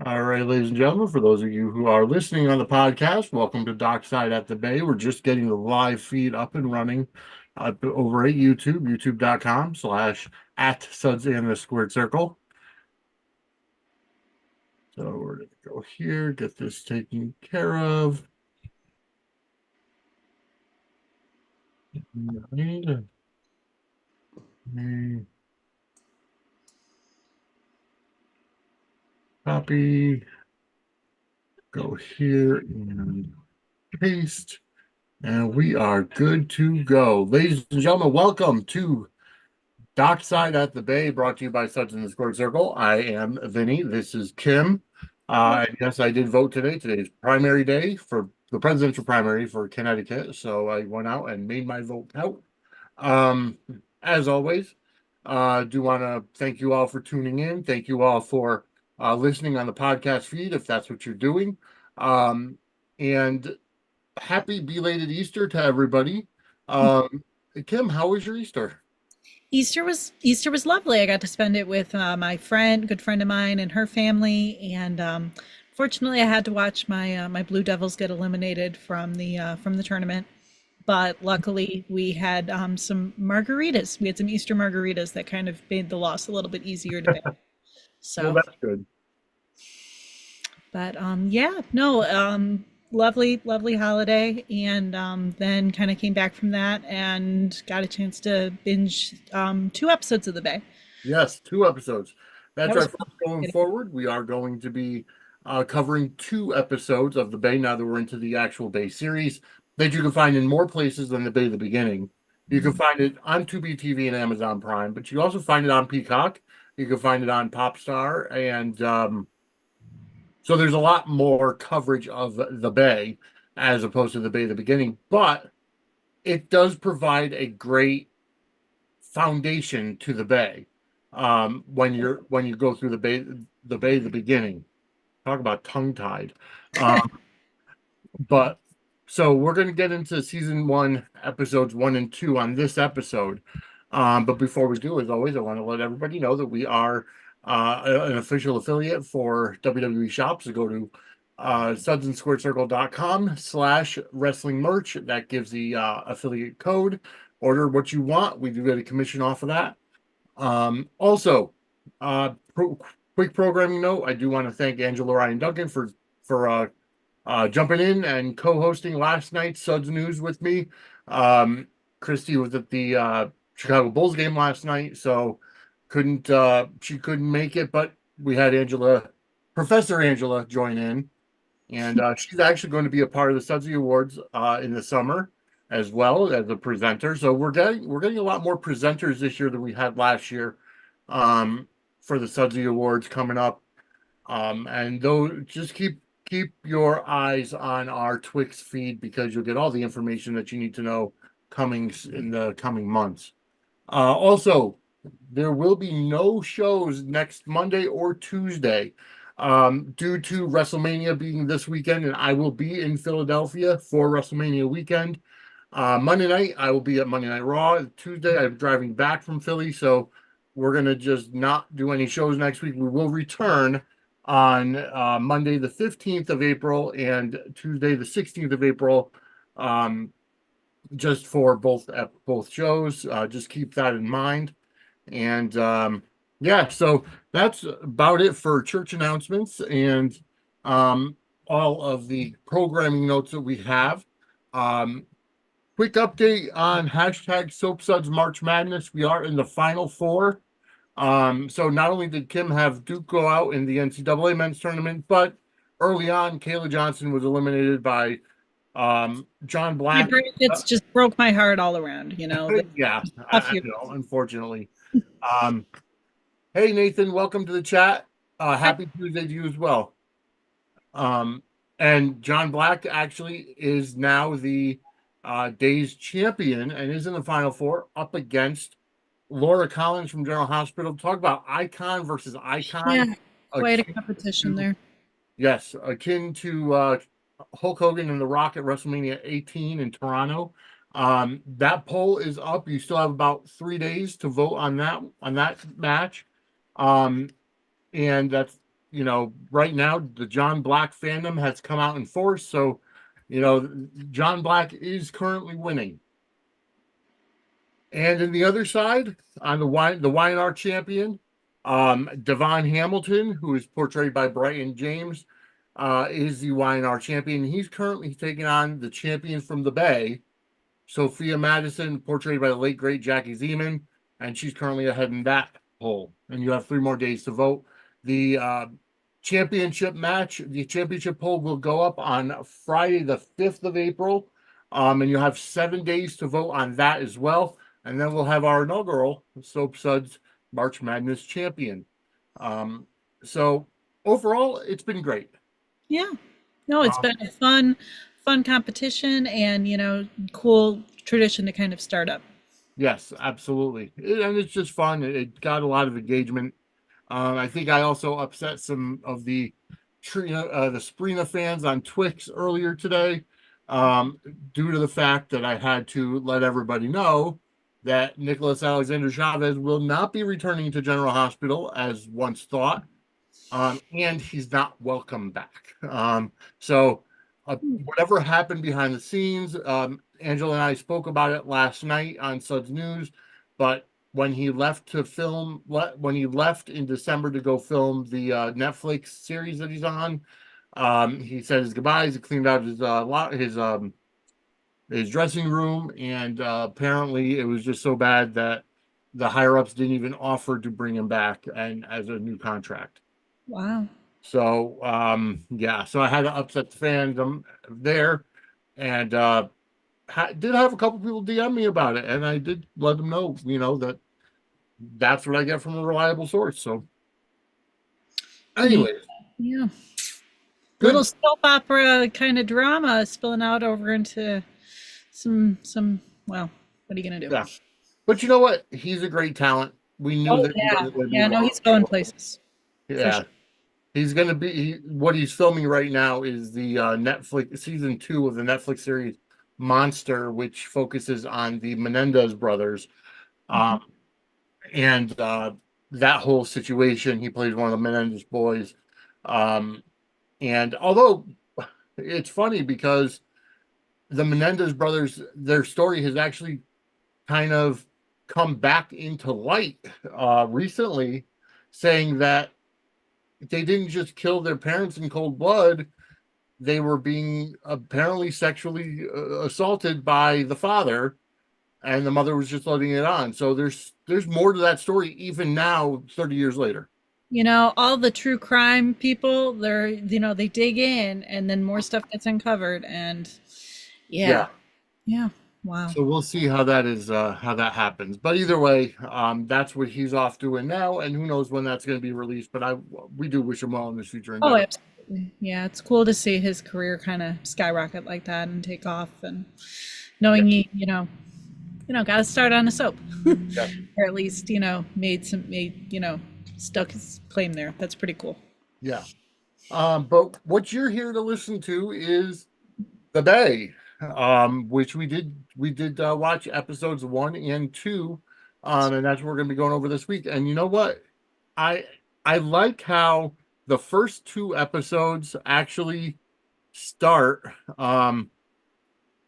All right, ladies and gentlemen, for those of you who are listening on the podcast, welcome to Dockside at the Bay. We're just getting the live feed up and running over at YouTube, youtube.com/at Suds and the Squared Circle. So we're going to go here, get this taken care of. Copy, go here and paste, and we are good to go. Ladies and gentlemen, welcome to Dockside at the Bay, brought to you by Suds in the Squared Circle. I am Vinnie. This is Kim. And yes, I did vote today. Today is primary day for the presidential primary for Connecticut. So I went out and made my vote count. Um, as always, do want to thank you all for tuning in. Thank you all for listening on the podcast feed, if that's what you're doing. And happy belated Easter to everybody. Kim, how was your Easter? Easter was lovely. I got to spend it with my good friend of mine, and her family. And fortunately, I had to watch my Blue Devils get eliminated from the tournament. But luckily, we had some margaritas. We had some Easter margaritas that kind of made the loss a little bit easier to bear. Well, So, that's good. but yeah, no, lovely holiday, and then kind of came back from that and got a chance to binge 2 episodes of The Bay. Yes, 2 episodes. That's That right. was Folks, going forward, we are going to be covering 2 episodes of the Bay now that we're into the actual Bay series that you can find in more places than the Bay the Beginning. You can fun. find it on Tubi TV and Amazon Prime, but you also find it on Peacock. You can find it on Popstar, and so there's a lot more coverage of the Bay as opposed to the Bay the Beginning, but it does provide a great foundation to the Bay when you go through the Bay the Beginning. Talk about tongue tied. But so we're going to get into season 1, episodes 1 and 2 on this episode. But before we do, as always, I want to let everybody know that we are an official affiliate for WWE Shops. So go to sudsandsquaredcircle.com/wrestling merch. That gives the affiliate code. Order what you want. We do get a commission off of that. Also, quick programming note: I do want to thank Angela Ryan Duncan for jumping in and co-hosting last night's Suds News with me. Christy was at the Chicago Bulls game last night, so she couldn't make it, but we had Professor Angela, join in, and she's actually going to be a part of the Sudsy Awards in the summer as well as a presenter. So we're getting a lot more presenters this year than we had last year for the Sudsy Awards coming up. And though just keep your eyes on our Twix feed because you'll get all the information that you need to know coming in the coming months. Also, there will be no shows next Monday or Tuesday due to WrestleMania being this weekend, and I will be in Philadelphia for WrestleMania weekend. Monday night, I will be at Monday Night Raw. Tuesday, I'm driving back from Philly, so we're going to just not do any shows next week. We will return on Monday, the 15th of April, and Tuesday, the 16th of April, just for both shows. Just keep that in mind. And yeah, so that's about it for church announcements and all of the programming notes that we have. Quick update on #SoapSuds March Madness. We are in the Final Four. So not only did Kim have Duke go out in the NCAA men's tournament, but early on, Kayla Johnson was eliminated by John Black. It's just broke my heart all around, you know. Yeah, Tough I year. know, unfortunately. Um, hey, Nathan, welcome to the chat. Happy Tuesday to you as well. And John Black actually is now the day's champion and is in the Final Four up against Laura Collins from General Hospital. Talk about icon versus icon. Yeah, quite a competition there. Yes, akin to Hulk Hogan and The Rock at WrestleMania 18 in Toronto. That poll is up. You still have about 3 days to vote on that match. And that's right now the John Black fandom has come out in force. So, John Black is currently winning. And in the other side, on the YNR champion, Devon Hamilton, who is portrayed by Brian James, is the YNR champion. He's currently taking on the champion from the Bay, Sophia Madison, portrayed by the late great Jackie Zeman, and she's currently ahead in that poll. And you have 3 more days to vote. The championship poll will go up on Friday, the 5th of April, and you have 7 days to vote on that as well. And then we'll have our inaugural Soap Suds March Madness champion. So overall, it's been great. Yeah. No, it's been a fun competition and, cool tradition to kind of start up. Yes, absolutely. And it's just fun. It got a lot of engagement. I think I also upset some of the Sprina fans on Twix earlier today, due to the fact that I had to let everybody know that Nicholas Alexander Chavez will not be returning to General Hospital as once thought, and he's not welcome back. So whatever happened behind the scenes, Angela and I spoke about it last night on Suds News, but when he left in December to go film the Netflix series that he's on, he said his goodbyes. He cleaned out his dressing room, and apparently it was just so bad that the higher ups didn't even offer to bring him back and as a new contract. Wow. So so I had to upset the fandom there, and did have a couple people DM me about it, and I did let them know, that that's what I get from a reliable source. So, anyways, yeah. good. Little soap opera kind of drama spilling out over into some. Well, what are you gonna do? Yeah, but you know what? He's a great talent. We knew that. Yeah. No, he's going places. Yeah. Sure. He's going to be what he's filming right now is the Netflix season 2 of the Netflix series Monster, which focuses on the Menendez brothers, and that whole situation. He plays one of the Menendez boys, and although it's funny because the Menendez brothers, their story has actually kind of come back into light recently, saying that they didn't just kill their parents in cold blood. They were being apparently sexually assaulted by the father, and the mother was just letting it on. So there's more to that story even now, 30 years later. All the true crime people, they dig in and then more stuff gets uncovered, and yeah. Wow. So we'll see how that happens. But either way, that's what he's off doing now, and who knows when that's going to be released. But we do wish him well in his future endeavors. Oh, absolutely. Yeah, it's cool to see his career kind of skyrocket like that and take off, and knowing he, got to start on a soap, or at least stuck his claim there. That's pretty cool. Yeah. But what you're here to listen to is The Bay, which we did watch episodes 1 and 2, and that's what we're going to be going over this week. And you know what? I like how the first 2 episodes actually start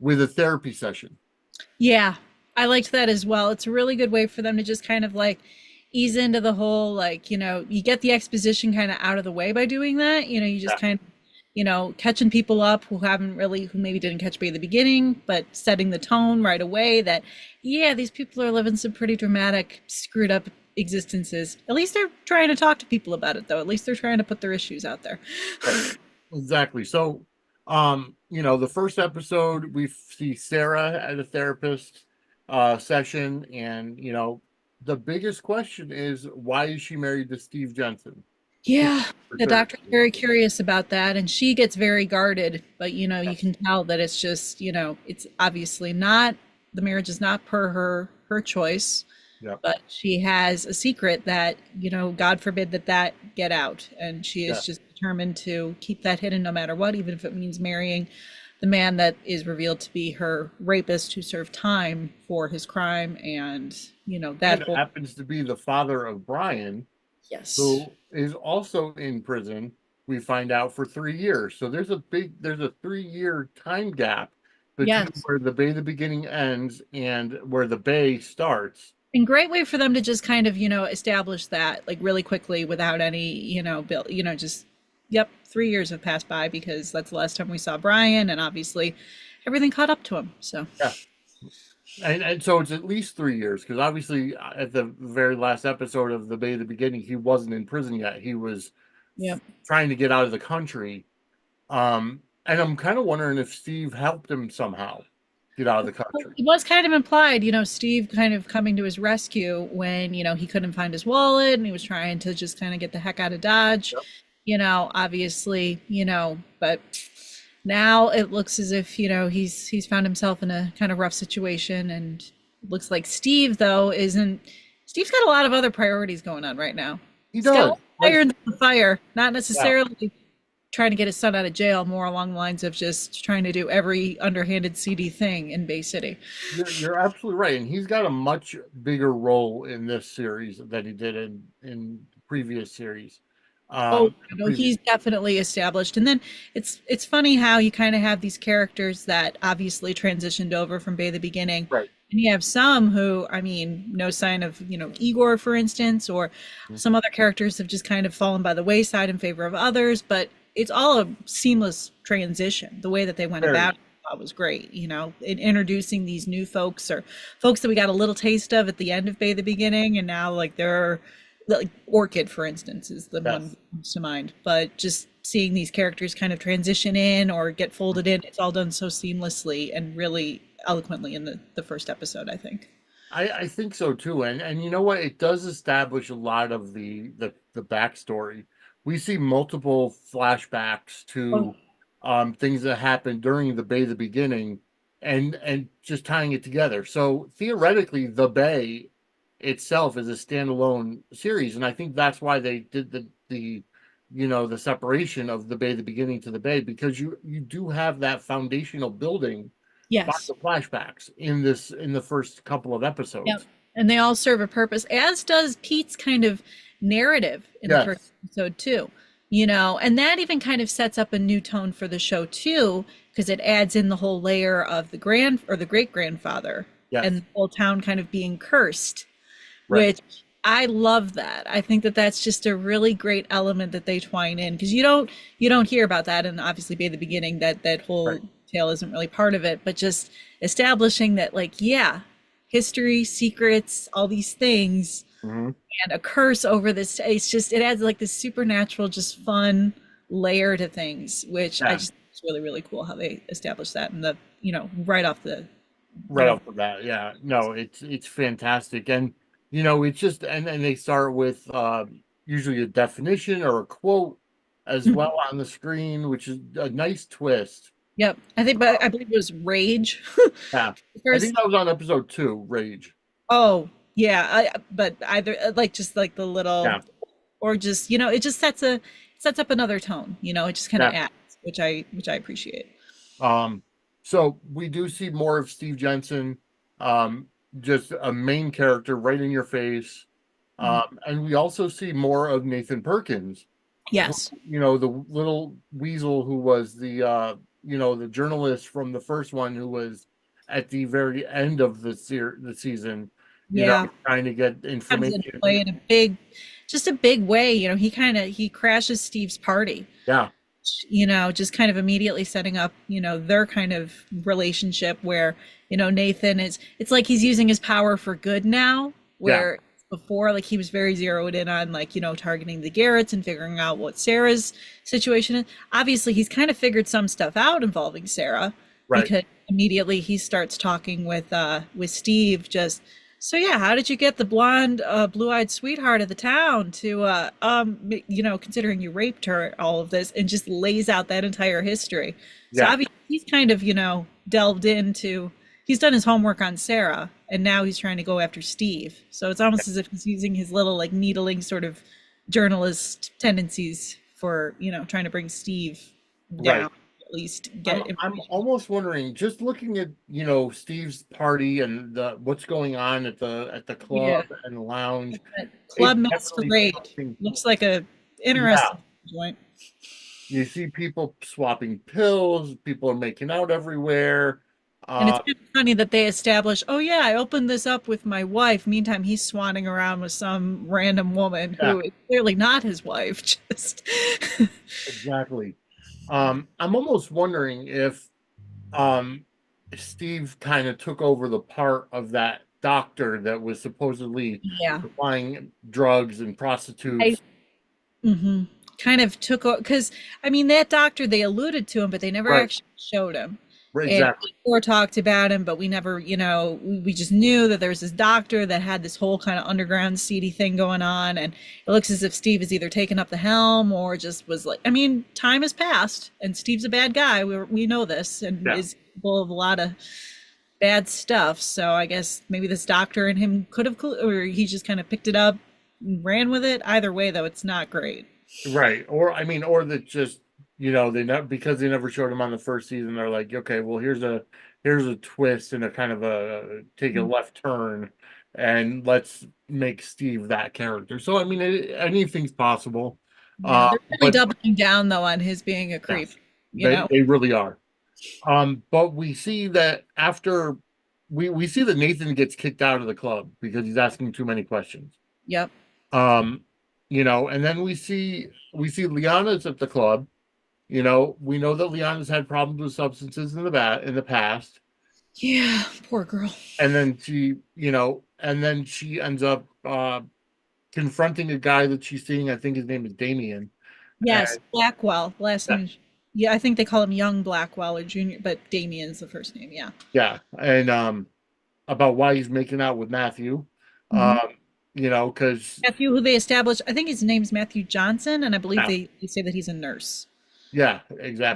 with a therapy session. Yeah, I liked that as well. It's a really good way for them to just kind of like ease into the whole, you get the exposition kind of out of the way by doing that. You just kind of, catching people up who maybe didn't catch me at the beginning, but setting the tone right away that, these people are living some pretty dramatic, screwed up existences. At least they're trying to talk to people about it, though. At least they're trying to put their issues out there. Exactly. So, the first episode, we see Sarah at a therapist session, and, the biggest question is, why is she married to Steve Jensen? Yeah, the doctor's very curious about that, and she gets very guarded, but you can tell that it's just, it's obviously not, the marriage is not per her choice. Yep. But she has a secret that, God forbid that get out, and she is just determined to keep that hidden no matter what, even if it means marrying the man that is revealed to be her rapist who served time for his crime, and that happens to be the father of Brian. Yes. Who is also in prison. We find out for 3 years. So there's a 3 year time gap between Yes. where the Bay of the Beginning ends and where the Bay starts. And great way for them to just kind of, establish that like really quickly without any, bill, just, yep, 3 years have passed by because that's the last time we saw Brian, and obviously everything caught up to him. So, Yeah. And so it's at least 3 years because obviously at the very last episode of the Bay of the Beginning, he wasn't in prison yet. He was yep. trying to get out of the country. And I'm kind of wondering if Steve helped him somehow get out of the country. It was kind of implied, Steve kind of coming to his rescue when, he couldn't find his wallet and he was trying to just kind of get the heck out of Dodge, Yep. Obviously, but now it looks as if, he's found himself in a kind of rough situation, and looks like Steve though isn't Steve's got a lot of other priorities going on right now. He He's got does. fire in the fire, not Yeah. necessarily trying to get his son out of jail, more along the lines of just trying to do every underhanded seedy thing in Bay City. You're absolutely right, and he's got a much bigger role in this series than he did in previous series. Oh, Previous, he's definitely established. And then it's funny how you kind of have these characters that obviously transitioned over from Bay the Beginning. right. And you have some who, I mean, no sign of, Igor, for instance, or some other characters have just kind of fallen by the wayside in favor of others, but it's all a seamless transition. The way that they went Very. about it, I thought was great, in introducing these new folks, or folks that we got a little taste of at the end of Bay the Beginning, and now like they're like Orchid, for instance, is the one Yes. that comes to mind. But just seeing these characters kind of transition in or get folded in, it's all done so seamlessly and really eloquently in the first episode, I think. I think so too, and you know what? It does establish a lot of the backstory. We see multiple flashbacks Oh, to things that happened during the Bay, the beginning, and just tying it together. So theoretically, the Bay itself is a standalone series, and I think that's why they did the the separation of the Bay, the beginning to the Bay, because you do have that foundational building by yes. the flashbacks in the first couple of Yep. episodes. And they all serve a purpose, as does Pete's kind of narrative in the first Yes, episode too. And that even kind of sets up a new tone for the show too, because it adds in the whole layer of the grand or the great grandfather and yes, the whole town kind of being cursed, right, which I love that. I think that that's just a really great element that they twine in, because you don't hear about that, and obviously by the beginning that whole right. tale isn't really part of it, but just establishing that, like, yeah, history, secrets, all these things, Hmm. and a curse over this. It's just, it adds like this supernatural, just fun layer to things, which I Yeah, just, it's really, really cool how they establish that in the, right off the, right right off. off the bat. Yeah, no, it's fantastic, and it's just and they start with usually a definition or a quote as well on the screen, which is a nice twist. Yep. I think, but I believe it was Rage. Yeah, I think First, that was on episode 2, Rage. oh, yeah, but either like just like the little, Yeah, or just, it just sets up another tone, it just kind of yeah. adds, which I appreciate. Um, so we do see more of Steve Jensen, um, just a main character right in your face. Mhm. And we also see more of Nathan Perkins, who, Yes. the little weasel who was the journalist from the first one who was at the very end of the season, Yeah. trying to get Comes into information. play in just a big way. He crashes Steve's party, Yeah, just kind of immediately setting up, their kind of relationship where, Nathan it's like he's using his power for good now, yeah, where before, like, he was very zeroed in on, like, targeting the Garretts and figuring out what Sarah's situation is. Obviously, he's kind of figured some stuff out involving Sarah, right. because immediately he starts talking with Steve, just, so yeah, how did you get the blonde, blue-eyed sweetheart of the town to, considering you raped her, all of this, and just lays out that entire history. So Yeah, obviously he's kind of, delved into, he's done his homework on Sarah, and now he's trying to go after Steve. So it's almost as if he's using his little, like, needling sort of journalist tendencies for, trying to bring Steve down, right. at least I'm get I'm information. almost wondering, just looking at Steve's party and what's going on at the club Yeah. and the lounge, That it's club definitely masquerade something. looks like a Yeah, Interesting point. you see people swapping pills, people are making out everywhere. And it's Uh, kind of funny that they establish, oh yeah, I opened this up with my wife. Meantime, he's swanning around with some random woman yeah, who is clearly not his wife. Just exactly. I'm almost wondering if um, Steve kind of took over the part of that doctor that was supposedly yeah, supplying drugs and I prostitutes. hmm kind of took because I mean that doctor they alluded to him, but they never Right, actually showed him. right, And exactly. or talked about him, but we never, we just knew that there was this doctor that had this whole kind of underground seedy thing going on, and it looks as if Steve has either taken up the helm or just was like, I mean, time has passed, and Steve's a bad guy. We know this, and Yeah. is capable of a lot of bad stuff. So I guess maybe this doctor and him could have, or he just kind of picked it up, and ran with it. Either way, though, it's not great. Right. Or I mean, or that just, they never, because they never showed him on the first season, they're like, okay, well here's a twist and a kind of a take a left turn and let's make Steve that character. So I mean anything's possible. Yeah, they're really But doubling down though on his being a creep. yes, You know. they really are. But we see that after we see that Nathan gets kicked out of the club because he's asking too many questions. Yep. Um, and then we see Liana's at the club. We know that Liana's had problems with substances in the past, Yeah, poor girl. and then she ends up confronting a guy that she's seeing. I think his name is Damien. Yes, And Blackwell. Last name is, yeah, I think they call him Young Blackwell or Junior, but Damien's the first name. Yeah. yeah, and about why he's making out with Matthew. hmm Um, because Matthew, who they established, I think his name's Matthew Johnson, and I believe yeah, they say that he's a nurse. yeah,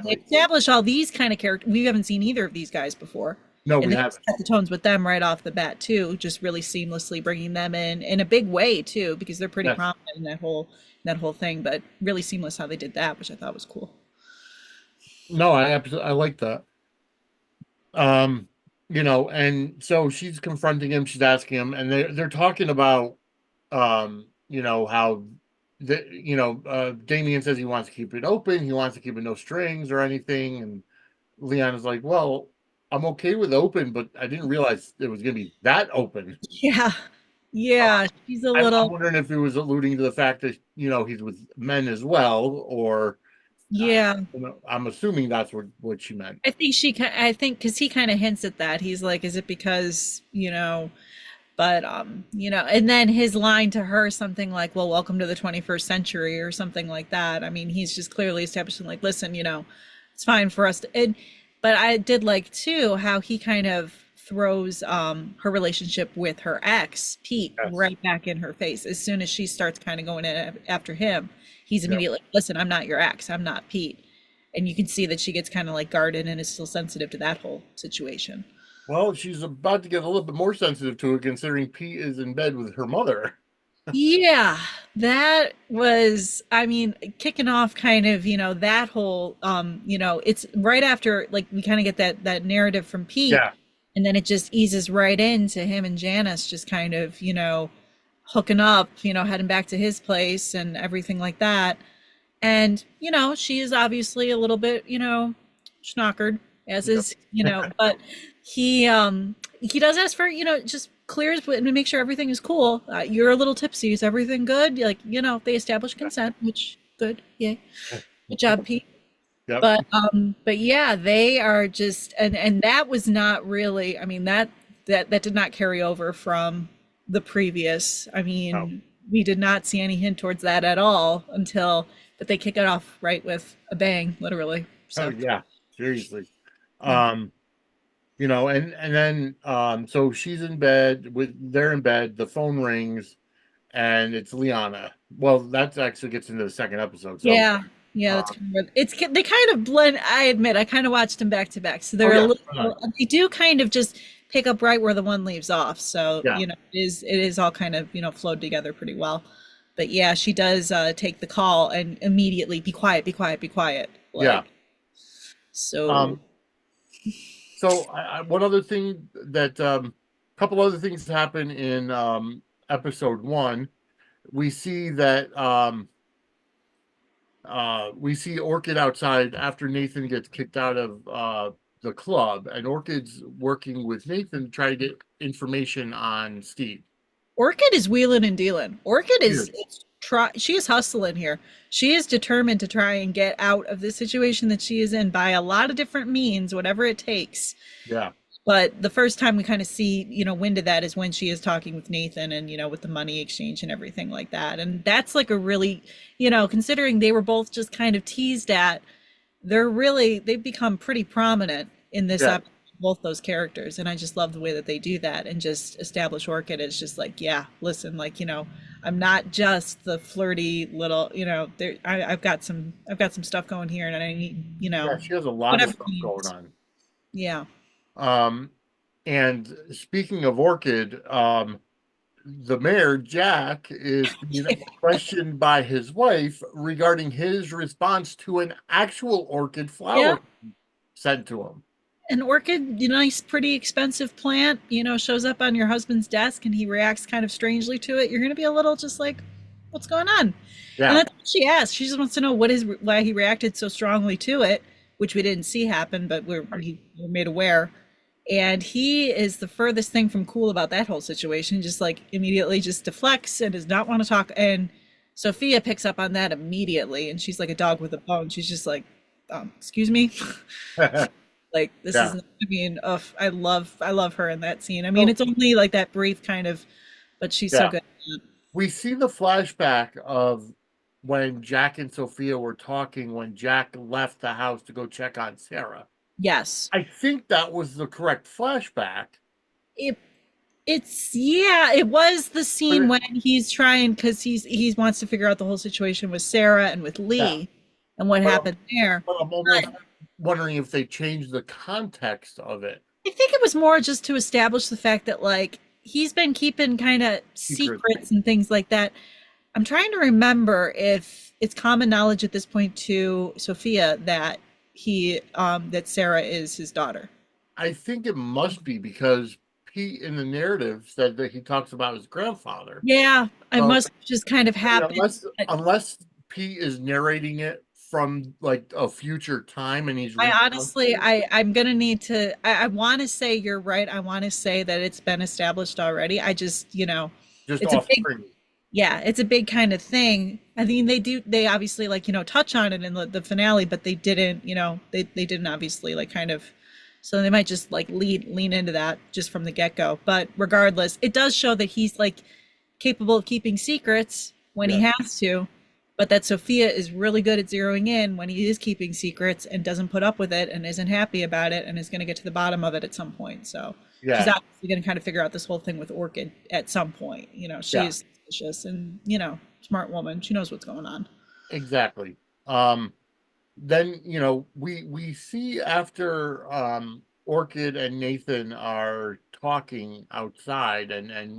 They exactly. establish all these kind of characters. We haven't seen either of these guys before. No, And we they just haven't. set the tones with them right off the bat too, just really seamlessly bringing them in a big way too, because they're pretty Yes. prominent in that whole thing. But really seamless how they did that, which I thought was cool. No, I absolutely I like that. And so she's confronting him, she's asking him, and they're talking about how Damien says he wants to keep it open, he wants to keep it no strings or anything, and Leon is like, well, I'm okay with open, but I didn't realize it was gonna be that open. Yeah, yeah, she's a I'm little. wondering if it was alluding to the fact that he's with men as well, or Yeah, I'm assuming that's what she meant. I think because he kind of hints at that. He's like, is it because, but, and then his line to her, something like, well, welcome to the 21st century or something like that. I mean, he's just clearly establishing, like, listen, it's fine for us but I did like too how he kind of throws her relationship with her ex, Pete, Yes. right back in her face. As soon as she starts kind of going in after him, he's Yeah. immediately, listen, I'm not your ex, I'm not Pete. And you can see that she gets kind of like guarded and is still sensitive to that whole situation. Well, she's about to get a little bit more sensitive to it, considering Pete is in bed with her mother. Yeah, that was, I mean, kicking off kind of, that whole, it's right after, like, we kind of get that narrative from Pete, Yeah. and then it just eases right into him and Janice just kind of, hooking up, heading back to his place and everything like that. And, she is obviously a little bit, schnockered, as Yep. is, but he does ask for, just clears and make sure everything is cool. You're a little tipsy. Is everything good? Like, they establish consent, which good. Yay. Good job, Pete. Yep. But yeah, they are just, and that was not really, I mean, that did not carry over from the previous. I No. mean, we did not see any hint towards that at all but they kick it off right with a bang, literally. Oh So yeah. Seriously. yeah. Um, and then so they're in bed, the phone rings, and it's Liana. Well, that actually gets into the second episode. So Yeah, yeah, that's uh, kind of they kind of blend. I admit, I kind of watched them back to back, so oh they're a yeah, little. why not? They do kind of just pick up right where the one leaves off. So Yeah, it is all kind of flowed together pretty well. But yeah, she does take the call and immediately be quiet, be quiet, be quiet. yeah. Like so. Um, so one other thing that couple other things happen in episode one. We see that We see Orchid outside after Nathan gets kicked out of the club, and Orchid's working with Nathan to try to get information on Steve. Orchid is wheeling and dealing. Orchid Weird. is try. She is hustling here. She is determined to try and get out of this situation that she is in by a lot of different means, whatever it takes. Yeah, But the first time we kind of see, wind of that is when she is talking with Nathan and, with the money exchange and everything like that. And that's like a really, considering they were both just kind of teased at, they've become pretty prominent in this yeah, episode, both those characters. And I just love the way that they do that and just establish Orchid as just like, yeah, listen, like, I'm not just the flirty little, I've got some stuff going here and I need, yeah. She has a lot of whatever stuff it going needs. on. Yeah. Um, and speaking of Orchid, the mayor, Jack, is being questioned by his wife regarding his response to an actual orchid Yeah. flower sent to him. An orchid, nice, pretty expensive plant, shows up on your husband's desk and he reacts kind of strangely to it. You're going to be a little just like, what's going on? And Yeah, that's what she asks. She just wants to know why he reacted so strongly to it, which we didn't see happen, but we're made aware. And he is the furthest thing from cool about that whole situation, just like immediately just deflects and does not want to talk. And Sophia picks up on that immediately. And she's like a dog with a bone. She's just like, excuse me. Like this is, yeah. I mean, I love her in that scene. I mean, So, it's only like that brief kind of, but she's so yeah, good. we see the flashback of when Jack and Sophia were talking when Jack left the house to go check on Sarah. Yes. I think that was the correct flashback. It it's yeah, it was the But scene when he's trying because he wants to figure out the whole situation with Sarah and with yeah, Lee and what but, happened there. but I'm almost But wondering if they changed the context of it. I think it was more just to establish the fact that like he's been keeping kind of Secret. secrets and things like that. I'm trying to remember if it's common knowledge at this point to Sophia that that Sarah is his daughter. I think it must be because Pete in the narrative said that he talks about his grandfather. Yeah, I So, must have just kind of I mean, happened. unless Pete is narrating it from like a future time and he's I honestly, recounting, I'm gonna need to. I want to say you're right. I want to say that it's been established already. I just, just it's a off big, screen. yeah, it's a big kind of thing. I mean, they obviously like, touch on it in the finale, but they didn't, they didn't obviously like kind of, so they might just like lean into that just from the get-go. But regardless, it does show that he's like capable of keeping secrets when he Yeah, has to, but that Sophia is really good at zeroing in when he is keeping secrets and doesn't put up with it and isn't happy about it and is going to get to the bottom of it at some point. So she's yeah, obviously going to kind of figure out this whole thing with Orchid at some point. yeah, She's suspicious and, smart woman. She knows what's going on. exactly. Then we see after Orchid and Nathan are talking outside, and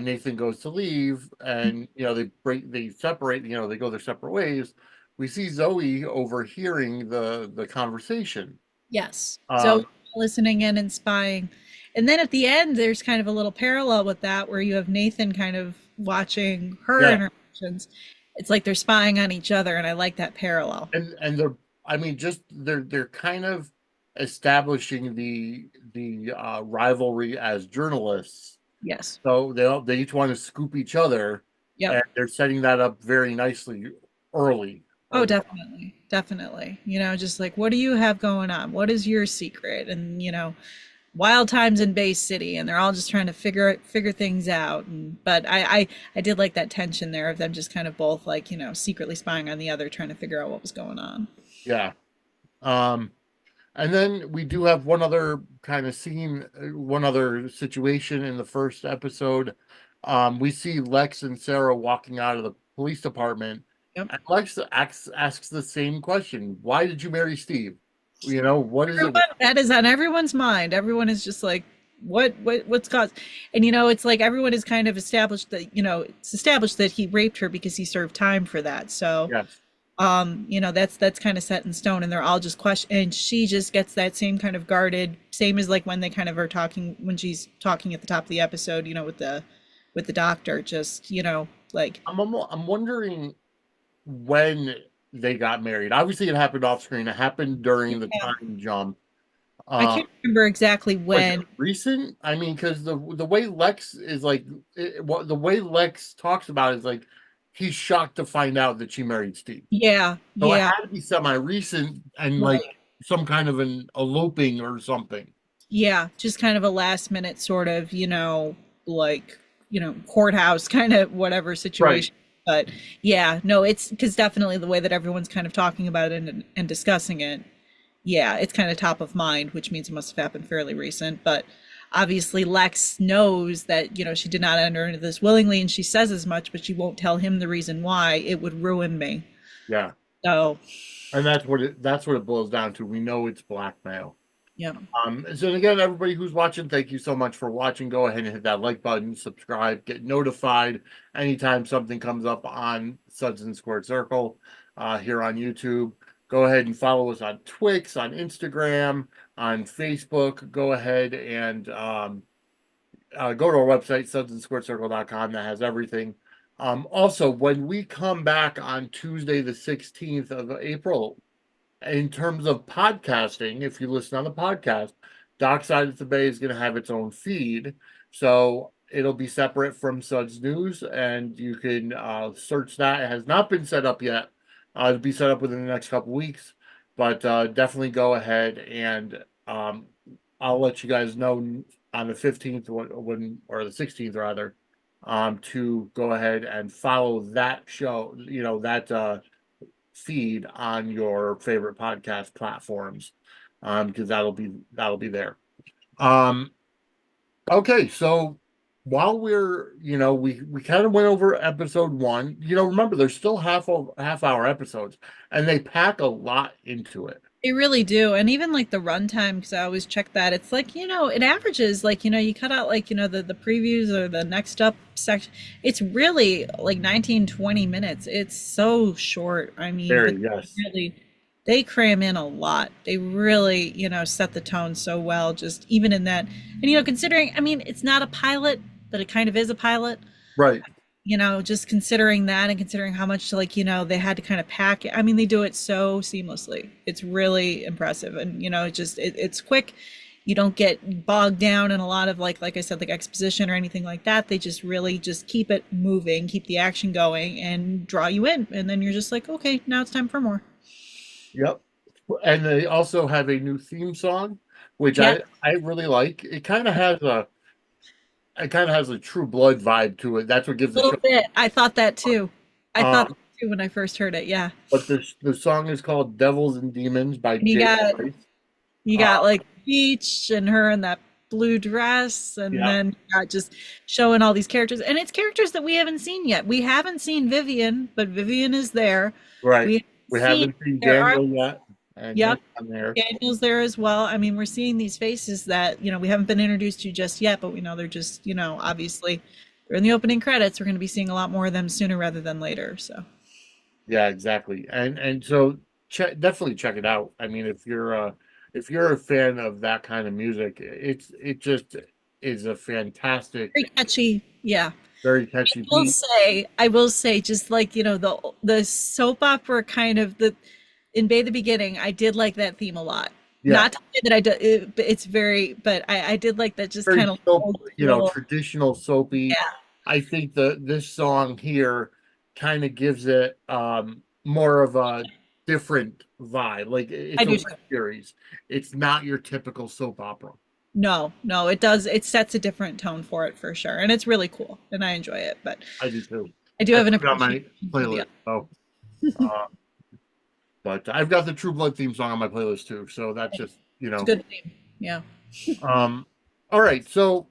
Nathan goes to leave, and they separate, they go their separate ways. We see Zoe overhearing the conversation. Yes. So Um, listening in and spying. And then at the end, there's kind of a little parallel with that where you have Nathan kind of watching her yeah, interactions. It's like they're spying on each other, and I like that parallel. and they're, I mean, just they're kind of establishing the rivalry as journalists. Yes. So they each want to scoop each other, Yep. and they're setting that up very nicely early. Oh, early. definitely. Definitely. Just like, what do you have going on? What is your secret? And, wild times in Bay City, and they're all just trying to figure things out. But I did like that tension there of them just kind of both like, secretly spying on the other, trying to figure out what was going on. Yeah. Um, and then we do have one other kind of scene, one other situation in the first episode. We see Lex and Sarah walking out of the police department, Yep. and Lex asks the same question: "Why did you marry Steve? What is it?" Everyone, that is on everyone's mind. Everyone is just like, what's caused? And it's like everyone is kind of established that it's established that he raped her because he served time for that. So Yes. that's kind of set in stone, and they're all just question. And she just gets that same kind of guarded, same as like when they kind of are talking when she's talking at the top of the episode, with the doctor. Just like I'm wondering when they got married. Obviously, it happened off screen. It happened during the Yeah. time jump. I Uh, can't remember exactly like when. recent. I mean, because the way Lex is like, what the way Lex talks about is like he's shocked to find out that she married Steve. Yeah, So it yeah, had to be semi-recent and like right. some kind of an eloping or something. Yeah, just kind of a last minute sort of, like, courthouse kind of whatever Right. situation. But yeah, no, it's because definitely the way that everyone's kind of talking about it and discussing it, yeah, it's kind of top of mind, which means it must have happened fairly recent. But obviously, Lex knows that, she did not enter into this willingly, and she says as much, but she won't tell him the reason why. It would ruin me. Yeah. So, And that's what it boils down to. We know it's blackmail. yeah. So again, everybody who's watching, thank you so much for watching. Go ahead and hit that like button, subscribe, get notified anytime something comes up on Suds and Squared Circle here on YouTube. Go ahead and follow us on Twix, on Instagram, on Facebook. Go ahead and go to our website, sudsandsquaredcircle.com. That has everything. Also, when we come back on Tuesday, the 16th of April, in terms of podcasting, if you listen on the podcast, Dockside at the Bay is going to have its own feed. So it'll be separate from Suds News, and you can search that. It has not been set up yet. It'll be set up within the next couple weeks, but definitely go ahead and I'll let you guys know on the 15th or the 16th rather, to go ahead and follow that show, that feed on your favorite podcast platforms, because that'll be there. Um, okay, so while we kind of went over episode one. Remember there's still half hour episodes, and they pack a lot into it. They really do. And even like the runtime, because I always check that, it's like, it averages like, you cut out like, the previews or the next up section. It's really like 19-20 minutes. It's so short. I mean, but Very, yes. really, they cram in a lot. They really, set the tone so well, just even in that. And, considering, I mean, it's not a pilot, but it kind of is a pilot. Right. Just considering that and considering how much like, they had to kind of pack it. I mean, they do it so seamlessly. It's really impressive. And, it's quick. You don't get bogged down in a lot of like I said, like exposition or anything like that. They just really just keep it moving, keep the action going and draw you in. And then you're just like, okay, now it's time for more. Yep. And they also have a new theme song, which Yeah, I really like. It kind of has a True Blood vibe to it. That's what gives a the show. little bit. I thought that too. I thought Um, that too when I first heard it. Yeah. but the song is called "Devils and Demons" by And you Jay got Price. You Uh, got like Beach and her in that blue dress, and yeah, then you got just showing all these characters, and it's characters that we haven't seen yet. We haven't seen Vivian, but Vivian is there. right. We haven't We seen haven't seen there are Daniel yet, and he's yep, on there. Daniel's there as well. I mean, we're seeing these faces that we haven't been introduced to just yet, but we know they're just obviously they're in the opening credits. We're going to be seeing a lot more of them sooner rather than later. So Yeah, exactly. And so definitely check it out. I mean, if you're a fan of that kind of music, it just is a fantastic, very catchy. Yeah. very catchy Will beat. say, I will say, just like the soap opera kind of the in Bay the Beginning, I did like that theme a lot. Yeah, Not to say that it's very, but I did like that just very kind of soap, little, traditional soapy. yeah, I think this song here kind of gives it more of a different vibe. Like I it's a do too. web series. It's not your typical soap opera. No, no, it does. It sets a different tone for it for sure, and it's really cool, and I enjoy it. But I do too. I do I have an put it on my appreciation for the playlist. So, uh, but I've got the True Blood theme song on my playlist too. So that's just it's a good theme. Yeah. Um. All right. So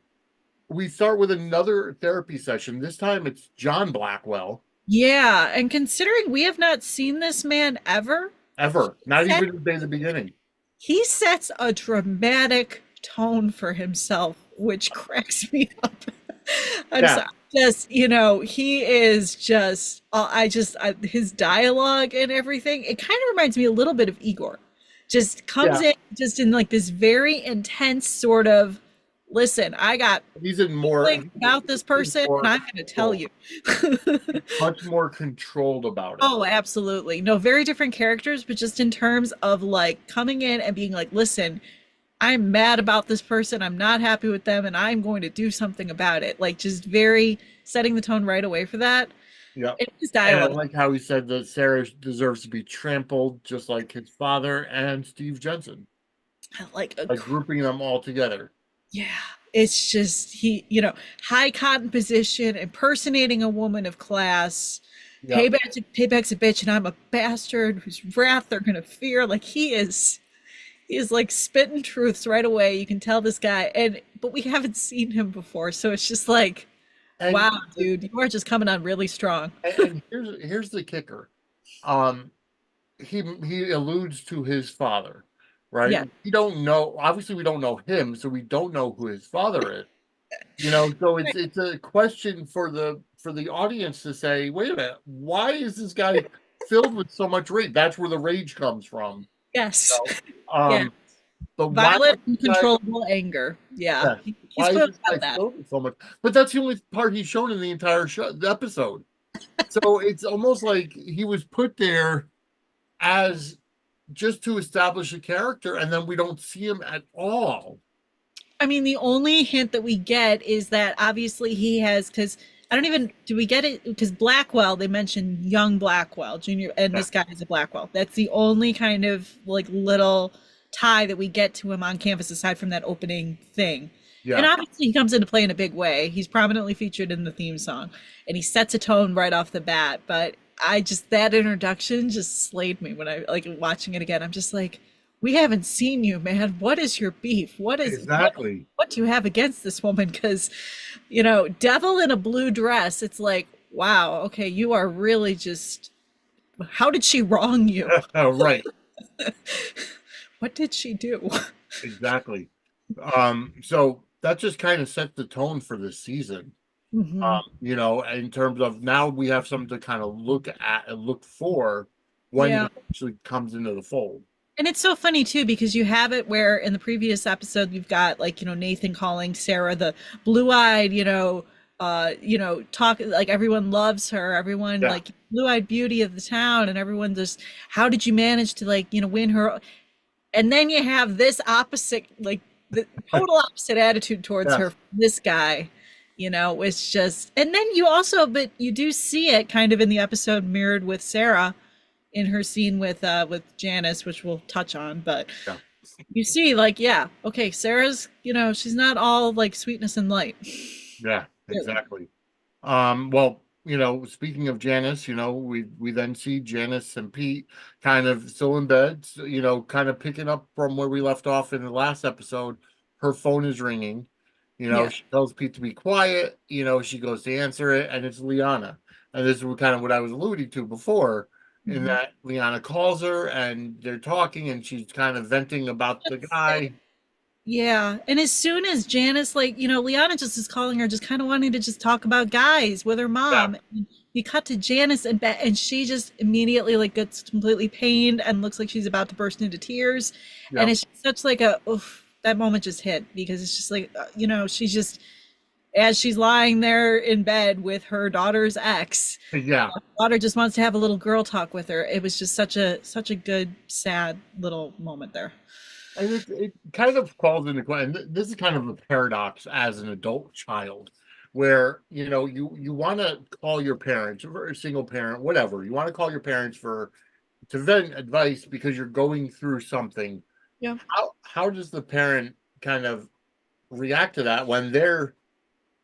we start with another therapy session. This time it's John Blackwell. Yeah, and considering we have not seen this man ever, Ever, not even in the beginning. he sets a dramatic tone for himself, which cracks me up. I'm Yeah. sorry. Just, he is just, his dialogue and everything, it kind of reminds me a little bit of Igor. Just comes Yeah. in just in like this very intense sort of listen, I got He's in more. feelings about this He's person, and more I'm going to tell controlled. you. Much more controlled about it. Oh, absolutely. No, very different characters, but just in terms of like coming in and being like, listen, I'm mad about this person. I'm not happy with them, and I'm going to do something about it. Like, just very setting the tone right away for that. Yep. And his And I dialogue, like how he said that Sarah deserves to be trampled just like his father and Steve Jensen, like, like grouping them all together. yeah, it's just high cotton position, impersonating a woman of class. Yep. Payback's a bitch, and I'm a bastard whose wrath they're gonna fear. Like he is like spitting truths right away. You can tell this guy, but we haven't seen him before, so it's just like, wow, And dude, you are just coming on really strong. and here's the kicker. Um, he alludes to his father, right? Yeah, We don't know. Obviously, we don't know him, so we don't know who his father is. So it's a question for the audience to say, wait a minute, why is this guy filled with so much rage? That's where the rage comes from. yes, You yeah, but why is violent, this guy? uncontrollable anger. Yeah, Yes, he's why is clearly this guy got that. filled with so much? But that's the only part he's shown in the entire show, the episode. So it's almost like he was put there as just to establish a character, and then we don't see him at all. I mean, the only hint that we get is that obviously he has, because I don't even, do we get it? Because Blackwell, they mentioned young Blackwell, Junior, and Yeah, this guy is a Blackwell. That's the only kind of like little tie that we get to him on campus aside from that opening thing. And yeah, obviously he comes into play in a big way. He's prominently featured in the theme song and he sets a tone right off the bat. But that introduction just slayed me when I like watching it again. I'm just like, we haven't seen you, man. What is your beef? exactly. What do you have against this woman? Because, devil in a blue dress, it's like, wow, okay, you are really just, how did she wrong you? Right, What did she do? exactly. So that just kind of set the tone for this season. Hmm. In terms of now we have something to kind of look at and look for when Yeah. it actually comes into the fold. And it's so funny too because you have it where in the previous episode you've got like Nathan calling Sarah the blue-eyed, talk like everyone loves her, everyone Yeah, like blue-eyed beauty of the town, and everyone just how did you manage to like win her? And then you have this opposite, like the total opposite attitude towards yeah, her. This guy, it's just, and then you also, but you do see it kind of in the episode mirrored with Sarah in her scene with Janice, which we'll touch on, but yeah. you see like, yeah, okay, Sarah's, she's not all like sweetness and light. Yeah, Really. exactly. Well, speaking of Janice, we then see Janice and Pete kind of still in bed, kind of picking up from where we left off in the last episode. Her phone is ringing. Yeah. She tells Pete to be quiet. She goes to answer it, and it's Liana. And this is kind of what I was alluding to before, in Mhm. that Liana calls her and they're talking, and she's kind of venting about the guy. Yeah, and as soon as Janice, like, Liana just is calling her, just kind of wanting to just talk about guys with her Yeah, mom. And you cut to Janice and she just immediately like gets completely pained and looks like she's about to burst into tears. yeah, And it's just such like a, oof, that moment just hit because it's just like, she's just, as she's lying there in bed with her daughter's ex, yeah. daughter just wants to have a little girl talk with her. It was just such a good, sad little moment there. And it kind of falls into question. This is kind of a paradox as an adult child, where you want to call your parents, or a single parent, whatever. You want to call your parents for to vent advice because you're going through something. Yeah. How does the parent kind of react to that when they're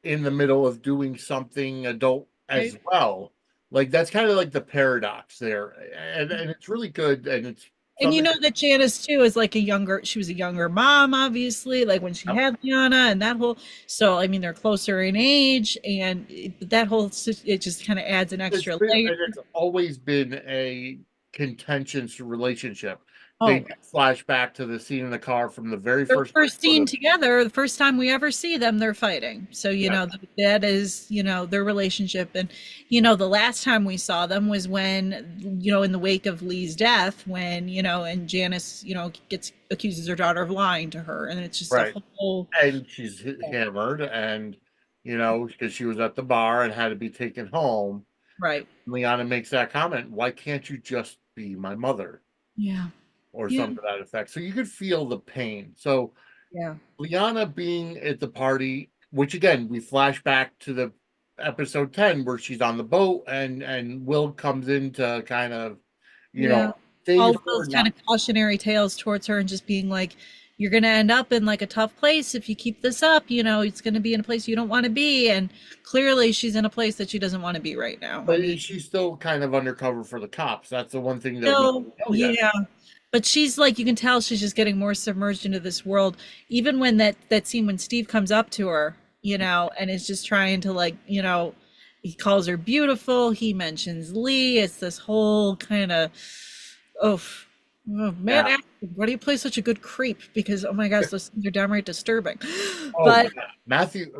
in the middle of doing something adult Right. as well? Like that's kind of like the paradox there, and it's really good, and it's And you something. know that Janice too is like she was a younger mom, obviously, like when she had Liana and that whole, so I mean, they're closer in age and that whole, it just kind of adds an extra layer. It's always been a contentious relationship. They Oh, do flashback to the scene in the car from the very their first first scene episode. together, the first time we ever see them, they're fighting. So, Yeah, that is, their relationship. And, the last time we saw them was when, in the wake of Lee's death, when, and Janice, accuses her daughter of lying to her. And it's just a right. whole, And she's hammered, and because she was at the bar and had to be taken home. right. Liana makes that comment, why can't you just be my mother, Yeah. or Yeah. something to that effect? So you could feel the pain. So Yeah. Liana being at the party, which again, we flash back to the episode 10 where she's on the boat, and Will comes in to kind of, you know, Yeah. All save of her. those kind Not of cautionary tales towards her and just being like, you're going to end up in like a tough place if you keep this up. It's going to be in a place you don't want to be. And clearly she's in a place that she doesn't want to be right now. I but mean, she's still kind of undercover for the cops. That's the one thing that we so, don't know yet. yeah. But she's like, you can tell she's just getting more submerged into this world. Even when that scene when Steve comes up to her, and is just trying to like, he calls her beautiful. He mentions Lee. It's this whole kind of, oh, oh man, Yeah. why do you play such a good creep? Because oh my gosh, those things are downright disturbing. Oh But yeah.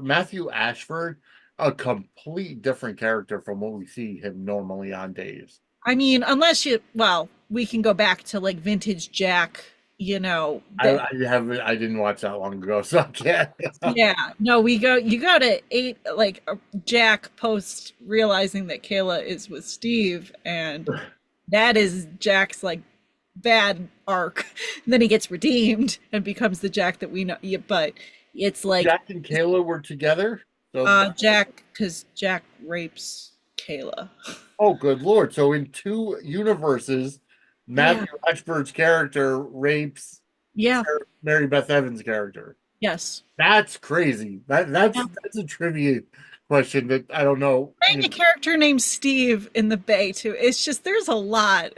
Matthew Ashford, a complete different character from what we see him normally on days. I mean, well, we can go back to like vintage Jack, that I didn't watch that long ago, so I can't. yeah, no, you go to eight, like Jack post realizing that Kayla is with Steve, and that is Jack's like bad arc. And then he gets redeemed and becomes the Jack that we know. Yeah, but it's like Jack and Kayla were together. So, Jack, because Jack rapes Kayla. oh, good lord! So in two universes, Yeah. Matthew Ashford's character rapes Yeah. Mary Beth Evans' character. Yes. That's crazy. That's a trivia question that I don't know. Playing a character named Steve in the Bay too. It's just there's a lot.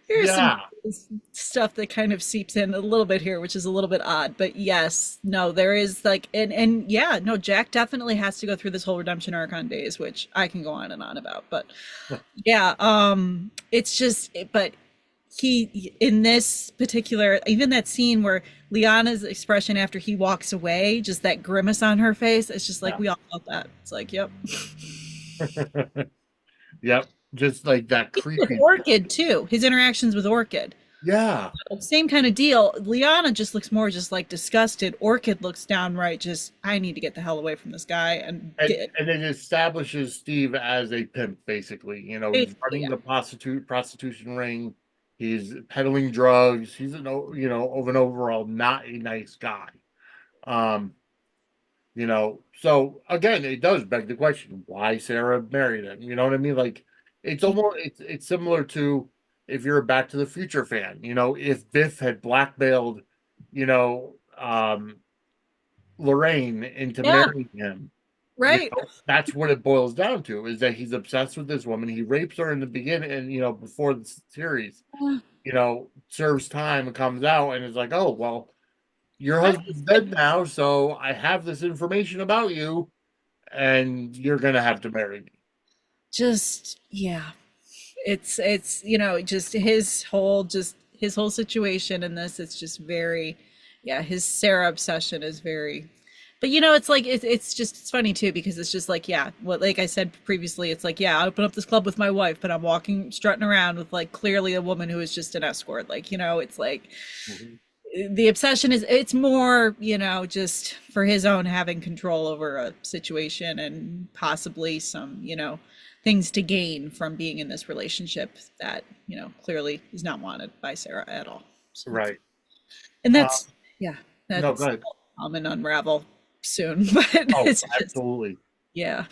There's some Yeah, stuff that kind of seeps in a little bit here, which is a little bit odd. But yes, no, there is like and yeah, no, Jack definitely has to go through this whole redemption arc on days, which I can go on and on about. But yeah, it's just but he in this particular even that scene where Liana's expression after he walks away, just that grimace on her face, it's just like yeah, we all felt that. It's like, yep. yep. Just like that With creepy. Orchid too, his interactions with Orchid. Yeah, Same kind of deal. Liana just looks more just like disgusted. Orchid looks downright just, I need to get the hell away from this guy and get and it establishes Steve as a pimp, basically. He's basically, running yeah. the prostitution ring. He's peddling drugs. He's of an overall not a nice guy. Um, so again, it does beg the question, why Sarah married him? You know what I mean? Like it's similar to if you're a Back to the Future fan, if Biff had blackmailed, you know, um Lorraine into Yeah, marrying him. right. That's what it boils down to, is that he's obsessed with this woman. He rapes her in the beginning, and before the series, serves time and comes out and is like, oh well, your I husband's dead now, so I have this information about you, and you're gonna have to marry me. just yeah. It's just his whole situation in this, it's just very yeah, his Sarah obsession is very but it's like it's funny too because it's just like yeah what like I said previously it's like yeah I open up this club with my wife but I'm walking strutting around with like clearly a woman who is just an escort like it's like Mhm. the obsession is it's more just for his own having control over a situation and possibly some things to gain from being in this relationship that clearly is not wanted by Sarah at all. So, Right. and Uh, that's yeah, no, go that's ahead. and unravel soon, but Oh, it's just absolutely. yeah.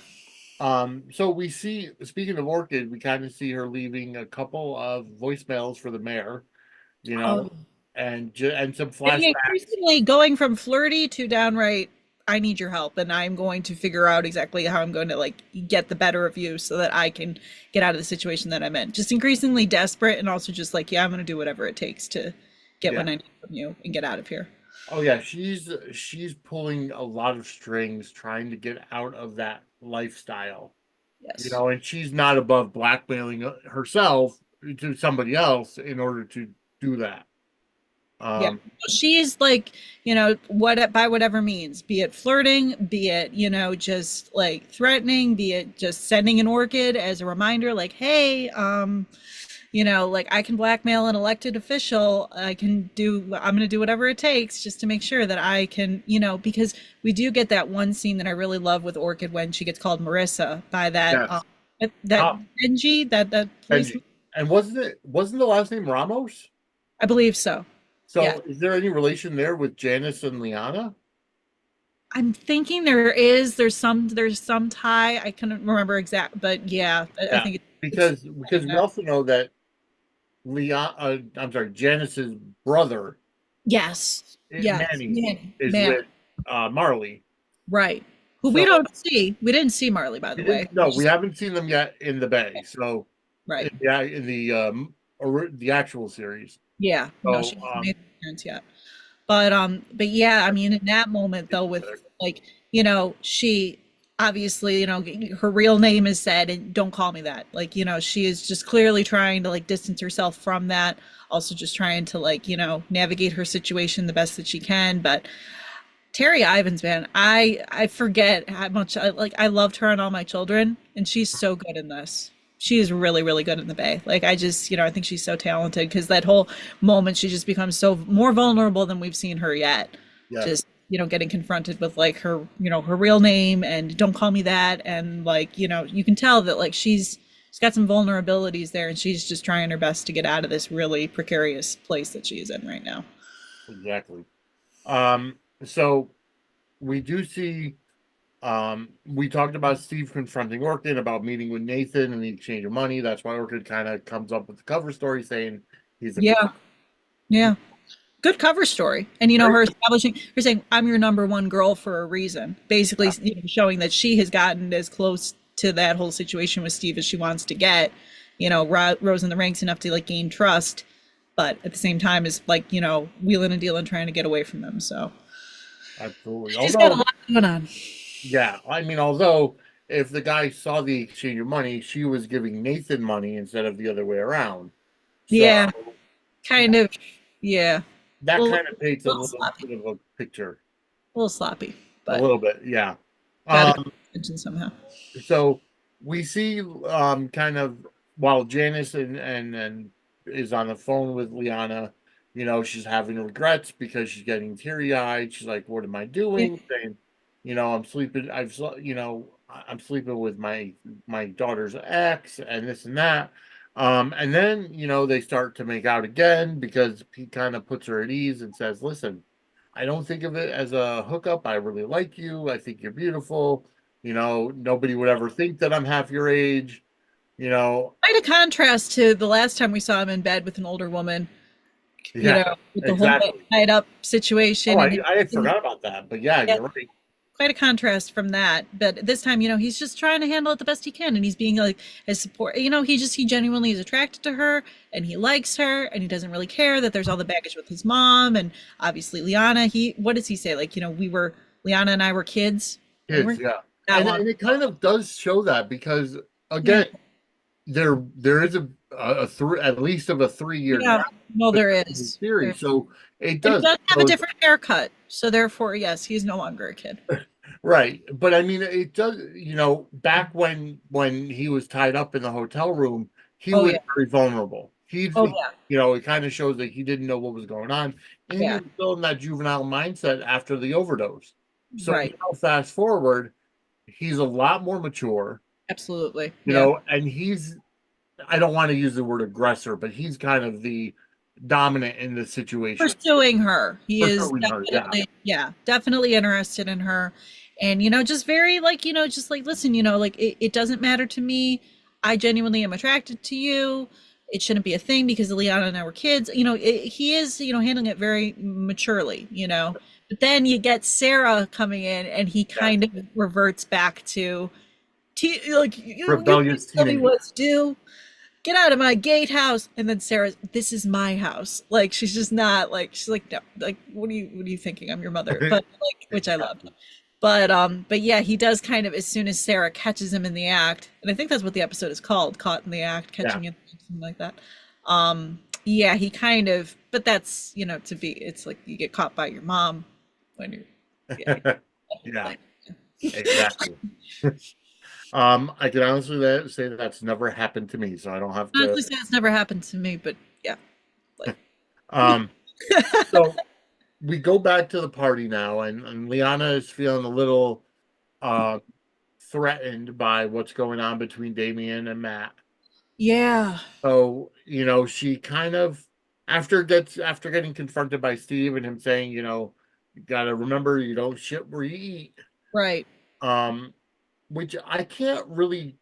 So we see, speaking of Orchid, we kind of see her leaving a couple of voicemails for the mayor, you know, Oh, and some getting flashbacks. increasingly going from flirty to downright I need your help and I'm going to figure out exactly how I'm going to like get the better of you so that I can get out of the situation that I'm in. Just increasingly desperate and also just like, yeah, I'm going to do whatever it takes to get Yeah. what I need from you and get out of here. Oh yeah, she's pulling a lot of strings trying to get out of that lifestyle. Yes. And she's not above blackmailing herself, to somebody else in order to do that. Yeah. Um, She's like, what by whatever means, be it flirting, be it, just like threatening, be it just sending an orchid as a reminder, like, hey, like I can blackmail an elected official. I'm going to do whatever it takes just to make sure that I can, because we do get that one scene that I really love with Orchid when she gets called Marissa by yes. that Ah, Benji, that policeman. and wasn't the last name Ramos? I believe so. Yeah. So is there any relation there with Janice and Liana? I'm thinking there's some tie. I couldn't remember exact, but yeah, I Yeah, think it's because we also know that Leon, I'm sorry, Janice's brother, yes. Yes. Manny, Manny. is Man. with Marley. Right. Who we So don't see. We didn't see Marley, by we the way. didn't. No, we haven't seen them yet in the Bay. So Right. in the actual series. Yeah. No, So she hasn't made an appearance yet. But yeah, I mean, in that moment though, with like, she obviously, her real name is said, and don't call me that. Like, she is just clearly trying to like distance herself from that. Also, just trying to like, navigate her situation the best that she can. But Terry Ivins, man, I forget how much I loved her and All My Children, and she's so good in this. She is really, really good in the Bay. Like I just, I think she's so talented because that whole moment she just becomes so more vulnerable than we've seen her yet. yes, Just, getting confronted with like her, her real name and don't call me that, and like, you can tell that like she's got some vulnerabilities there, and she's just trying her best to get out of this really precarious place that she is in right now. exactly. So we do see. We talked about Steve confronting Orchid about meeting with Nathan and the exchange of money. That's why Orchid kind of comes up with the cover story saying he's a Yeah, yeah. Good cover story. And very her establishing, her saying, I'm your number one girl for a reason. Basically, showing that she has gotten as close to that whole situation with Steve as she wants to get, rose in the ranks enough to like gain trust, but at the same time is like, wheeling and dealing, trying to get away from them. So absolutely. she's got a Although, lot going on. yeah, I mean, although if the guy saw the exchange of money, she was giving Nathan money instead of the other way around. So Yeah, kind of. Yeah. A that little, kind of paints a little little sloppy. bit of a picture. A little sloppy, A but little bit, yeah. got to Um, attention somehow. so we see kind of while Janice and is on the phone with Liana, she's having regrets because she's getting teary-eyed. She's like, "What am I Yeah. doing?" Saying, I'm sleeping. I'm sleeping with my daughter's ex and this and that. And then they start to make out again because he kind of puts her at ease and says, "Listen, I don't think of it as a hookup. I really like you. I think you're beautiful. Nobody would ever think that I'm half your age. You know, Quite a contrast to the last time we saw him in bed with an older woman, yeah, with the whole exactly. tied up Oh, situation and I had forgot about that, but yeah, yeah, you're right. quite a contrast from that. But this time, he's just trying to handle it the best he can, and he's being like as support. He genuinely is attracted to her, and he likes her, and he doesn't really care that there's all the baggage with his mom, and obviously Liana. What does he say? Like, Liana and I were kids. We Kids, weren't yeah, that and long. it kind of does show that because Yeah, again, there is a three at least of a 3 year yeah. gap No, there between the is. series, so it And he does does have a show different haircut, so therefore, yes, he's no longer a kid. right. But I mean, it does. Back when he was tied up in the hotel room, he Oh was yeah. very vulnerable. He's Oh yeah. it kind of shows that he didn't know what was going on, and he Yeah. was still in that juvenile mindset after the overdose. So Right. now, fast forward, he's a lot more mature, Absolutely. Yeah. and he's. I don't want to use the word aggressor, but he's kind of the dominant in the situation. Pursuing her. He is Pursuing her, yeah, definitely, yeah, definitely interested in her. And, just very like, just like, listen, like it doesn't matter to me. I genuinely am attracted to you. It shouldn't be a thing because Liana and I were kids. He is, handling it very maturely. But then you get Sarah coming in and he yeah. kind of reverts back to like you Rebellious tell me teenager. what to do, get out of my gatehouse. And then Sarah's, this is my house. Like she's just not like she's like no, like what are you thinking? I'm your mother. But like which I loved. But yeah, he does kind of, as soon as Sarah catches him in the act, and I think that's what the episode is called, Caught in the Act, Yeah. catching it, something like that. Yeah, he kind of, but that's, to be, it's like you get caught by your mom when you're, yeah, that whole Yeah, thing. exactly. I can honestly say that's never happened to me, so I don't have to. Honestly, say it's never happened to me, but yeah, like, Um, so we go back to the party now, and Liana is feeling a little uh threatened by what's going on between Damien and Matt. yeah, So, she kind of after getting confronted by Steve and him saying, you gotta remember you don't shit where you eat. right. Um, which I can't really,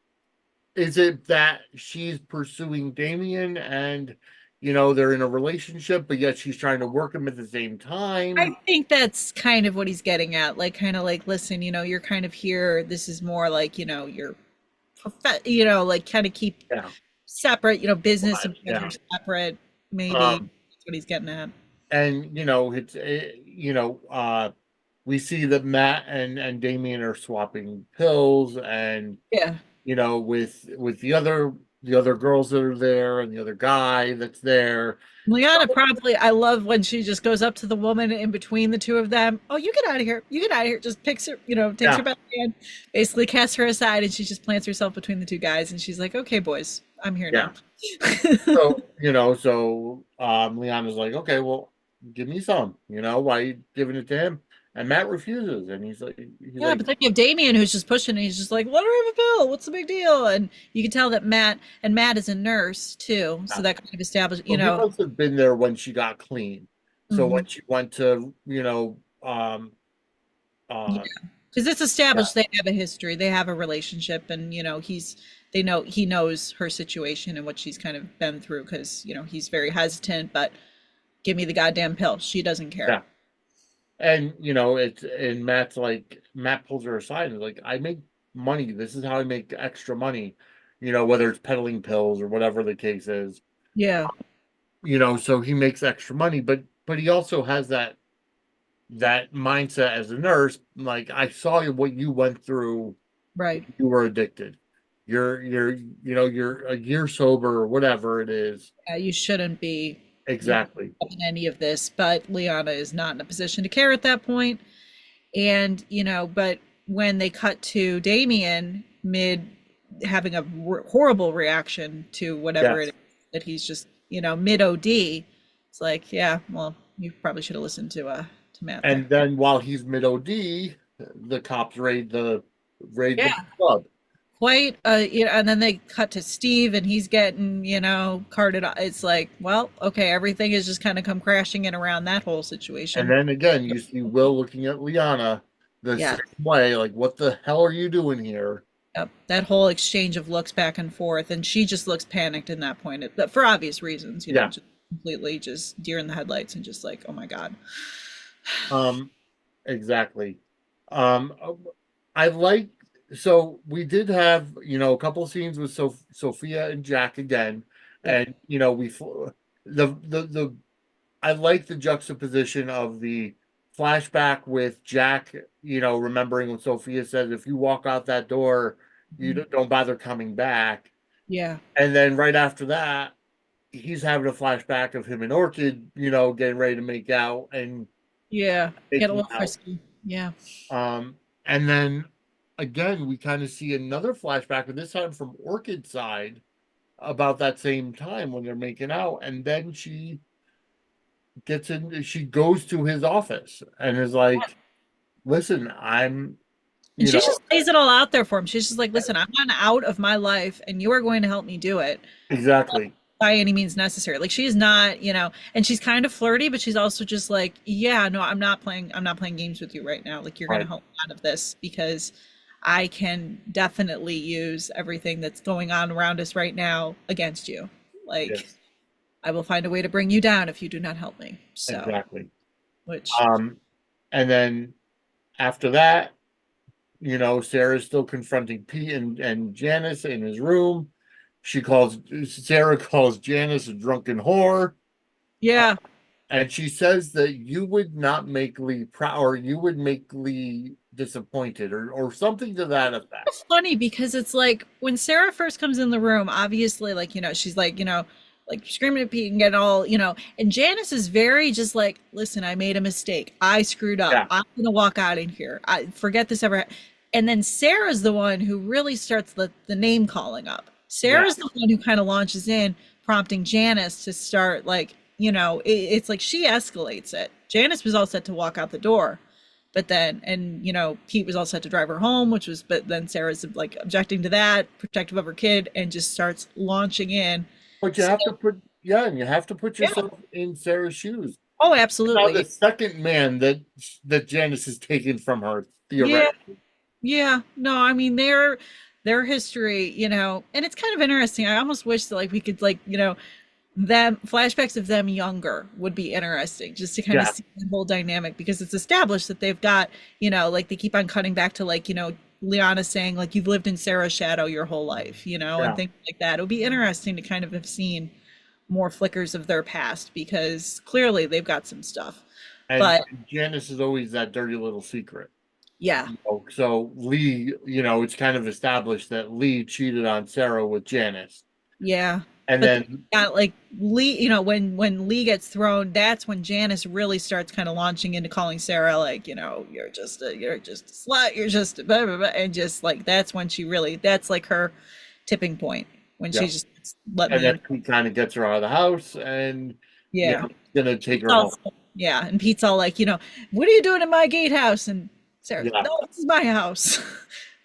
is it that she's pursuing Damien and they're in a relationship, but yet she's trying to work him at the same I time? think that's kind of what he's getting at. Like, kind of like, listen, you're kind of here. This is more like, you're, like kind of keep Yeah. separate, business But and yeah. pleasure separate. Maybe Um, that's what he's getting at. and we see that Matt and Damien are swapping pills, and Yeah. with the other girls that are there and the other guy that's there. Liana probably, I love when she just goes up to the woman in between the two of them. Oh, you get out of here. You get out of here. Just picks her, takes Yeah, her by the hand, basically casts her aside, and she just plants herself between the two guys. And she's like, okay, boys, I'm here yeah. now. So Leanna's like, okay, well, give me some. Why you giving it to him? And Matt refuses, and he's Yeah, like, but then you have Damien who's just pushing, and he's just like, let her have a pill. What's the big deal? And you can tell that Matt is a nurse too. So yeah. that kind of established, So he must have been there when she got clean. So when mhm. she went to, Yeah, uh, because it's yeah, established they have a history, they have a relationship, and he knows her situation and what she's kind of been through. Because he's very hesitant, but give me the goddamn pill. She doesn't care. yeah. And Matt pulls her aside and is like, I make money. This is how I make extra money, whether it's peddling pills or whatever the case is. Yeah, So he makes extra money, but he also has that mindset as a nurse. Like, I saw what you went through right. when you were addicted. You're a year sober or whatever it is. Yeah, you shouldn't be, you know, Exactly. in any of this. But Liana is not in a position to care at that point. And but when they cut to Damien mid having a horrible reaction to whatever it Yes. is that he's just mid OD, it's like, yeah, well, you probably should have listened to Matt there. And then while he's mid OD, the cops raid the Yeah, club. quite. And then they cut to Steve, and he's getting carted off. It's like, well, okay, everything has just kind of come crashing in around that whole And situation. then again, you see Will looking at Liana the Yeah. same way, like, what the hell are you doing here? Yep. That whole exchange of looks back and forth, and she just looks panicked in that point, but for obvious reasons, Yeah. just completely just deer in the headlights and just like, oh my god. Um, exactly. Um, I like so we did have, a couple scenes with Sophia and Jack again, Yep. and the I like the juxtaposition of the flashback with Jack, remembering when Sophia says, if you walk out that door, you Mhm. don't bother coming back. Yeah. And then right after that, he's having a flashback of him and Orchid, getting ready to make out and Yeah. Get a making little out. frisky. Yeah. And then again, we kind of see another flashback, but this time from Orchid's side about that same time when they're making out. And then she goes to his office and is like, listen, I'm, And you she know, just lays it all out there for him. She's just like, listen, I'm not out of my life, and you are going to help me do it exactly. by any means necessary. Like, she's not, and she's kind of flirty, but she's also just like, yeah, no, I'm not playing games with you right now. Like, you're going to Right. help me out of this because I can definitely use everything that's going on around us right now against you. Like, Yes, I will find a way to bring you down if you do not help me. So, exactly. which, Um, and then after that, Sarah's still confronting Pete and Janice in his room. Sarah calls Janice a drunken whore. Uh, yeah, and she says that you would not make Lee proud, or you would make Lee disappointed or something to that effect. It's funny because it's like when Sarah first comes in the room, obviously, like, she's like, like screaming at Pete and getting all, and Janice is very just like, listen, I made a mistake. I screwed up. Yeah, I'm going to walk out in here. I forget this ever. And then Sarah's the one who really starts the name calling up. yeah. Sarah's the one who kind of launches in, prompting Janice to start like, it's like she escalates it. Janice was all set to walk out the door. But then, and Pete was all set to drive her home, but then Sarah's like objecting to that, protective of her kid, and just starts launching in. But you So, have to put, yeah, and you have to put yeah. yourself in Sarah's shoes. Oh, Now the absolutely. second man that Janice has taken from her, Yeah. theoretically. Yeah. No, I mean their history, and it's kind of interesting. I almost wish that like we could like, them flashbacks of them younger would be interesting just to kind of Yeah, see the whole dynamic because it's established that they've got, like they keep on cutting back to like, Liana saying like you've lived in Sarah's shadow your whole life, and yeah. things like that. It would be interesting to kind of have seen more flickers of their past because clearly they've got some stuff. And But Janice is always that dirty little secret. yeah, So Lee, it's kind of established that Lee cheated on Sarah with Janice. yeah. And But then, yeah, like Lee, when Lee gets thrown, that's when Janice really starts kind of launching into calling Sarah like, you're just a slut, you're just blah, blah, blah, and just like that's like her tipping point when yeah. she just let And me then in. he kind of gets her out of the house and, Yeah. gonna take her home. Also, yeah, and Pete's all like, what are you doing in my gatehouse? And Sarah's, Yeah, no, this is my house.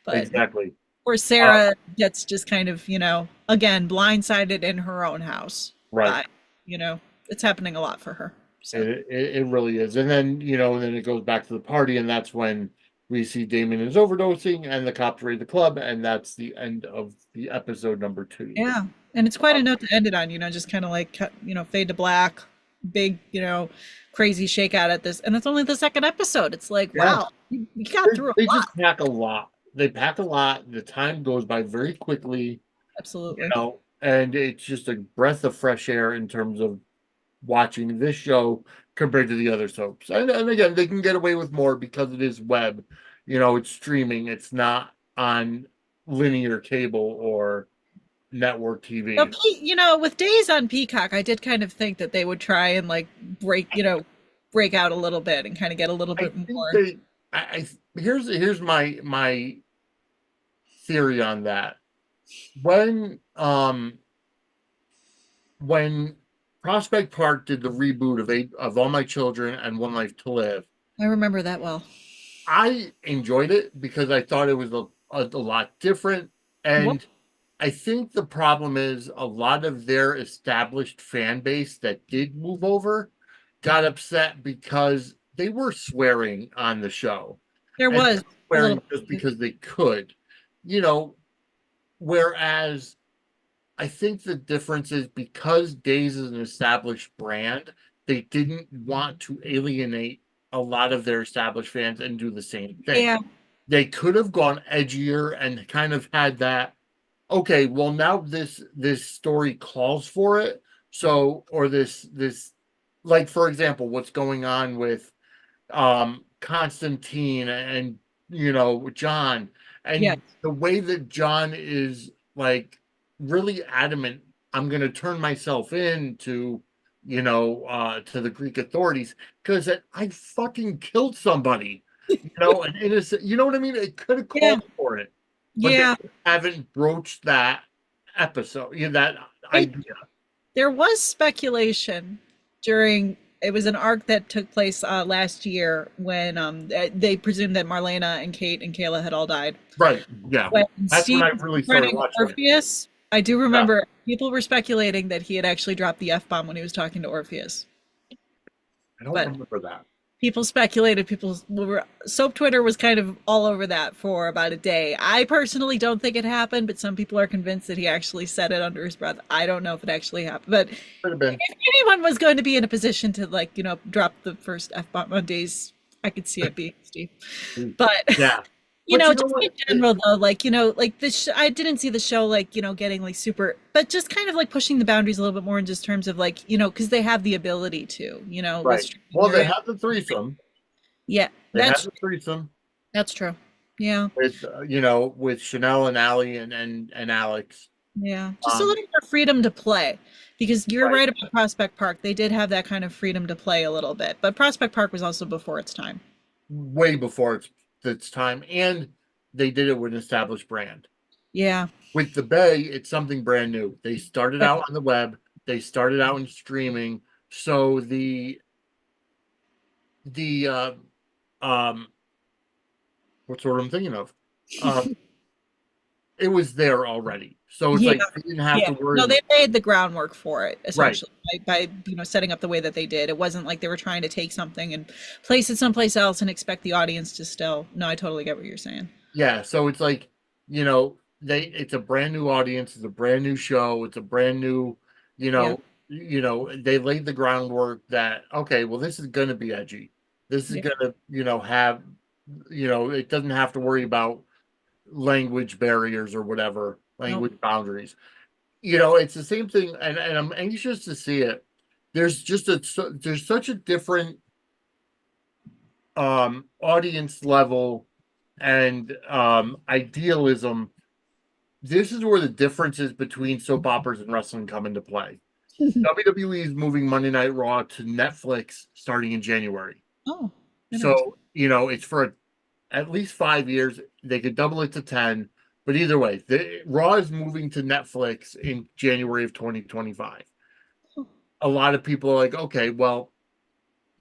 But exactly. or Uh, Sarah gets just kind of, again, blindsided in her own house. right. But, it's happening a lot for her. So, It really is. And then, and then it goes back to the party, and that's when we see Damon is overdosing and the cops raid the club, and that's the end of the episode number 2. yeah. And it's quite Uh, a note to end it on, just kind of like, fade to black, big, crazy shakeout at this. And it's only the second episode. It's like, yeah, wow, you got through they a lot. just pack a lot. They pack a lot. The time goes by very quickly, Absolutely. and it's just a breath of fresh air in terms of watching this show compared to the other soaps. And again, they can get away with more because it is web. It's streaming. It's not on linear cable or network So, TV. With Days on Peacock, I did kind of think that they would try and like break out a little bit and kind of get a little I bit think more. they. Here's my theory on that. When when Prospect Park did the reboot of All My Children and One Life to Live, I remember that well. I enjoyed it because I thought it was a lot different. What? And I think the problem is a lot of their established fan base that did move over got upset because they were swearing on the show There and was a swearing little. just because they could, you know, whereas I think the difference is because Days is an established brand, they didn't want to alienate a lot of their established fans and do the same thing. Yeah, They could have gone edgier and kind of had that, okay, well now this story calls for it. So or this like for example, what's going on with Constantine and John, yeah, and the way that John is like really adamant, I'm going to turn myself in to to the Greek authorities because I fucking killed somebody, an innocent, you know what I mean? It could have yeah, called for it, but they yeah. haven't broached that episode, that They, idea. there was speculation during. It was an arc that took place last year when they presumed that Marlena and Kate and Kayla had all died. Right, yeah, When that's when Steve I was really started confronting watching it. Orpheus, I do Yeah, remember people were speculating that he had actually dropped the F bomb when he was talking to Orpheus. I don't But remember that. people speculated, soap Twitter was kind of all over that for about a day. I personally don't think it happened, but some people are convinced that he actually said it under his breath. I don't know if it actually happened, but Could have been. if anyone was going to be in a position to like drop the first F-bomb on Days, I could see it being Steve. But Yeah. But you know just what? in general though, like like this, I didn't see the show like getting like super, but just kind of like pushing the boundaries a little bit more in just terms of like because they have the ability to with Right. streaming, Well, they right? had the threesome. Yeah, They had that's the threesome. That's true. Yeah. with with Chanel and Allie and Alex. Yeah. Just a Um, little more freedom to play. Because you're right, right about Prospect Park. They did have that kind of freedom to play a little bit. But Prospect Park was also before its time. way before its time, and they did it with an established brand. Yeah. With the Bay, it's something brand new. They started Right. out on the web, they started out in streaming, so the um what's the word I'm thinking of? Um, it was there already. So it's Yeah. like they didn't have Yeah. to worry No, they about laid the groundwork for it, right. essentially, setting up the way that they did. It wasn't like they were trying to take something and place it someplace else and expect the audience to still. No, I totally get what you're saying. Yeah, so it's like, it's a brand new audience, it's a brand new show, it's a brand new, Yeah. they laid the groundwork that okay, well this is gonna be edgy. This is Yeah. gonna, have it doesn't have to worry about language barriers or whatever, Nope. language boundaries. It's the same thing, and I'm anxious to see it. There's such a different audience level and idealism. This is where the differences between soap operas and wrestling come into play. WWE is moving Monday Night Raw to Netflix starting in January. Oh, interesting. So, it's for at least 5 years. They could double it to 10. But either way, the Raw is moving to Netflix in January of 2025. A lot of people are like, okay, well,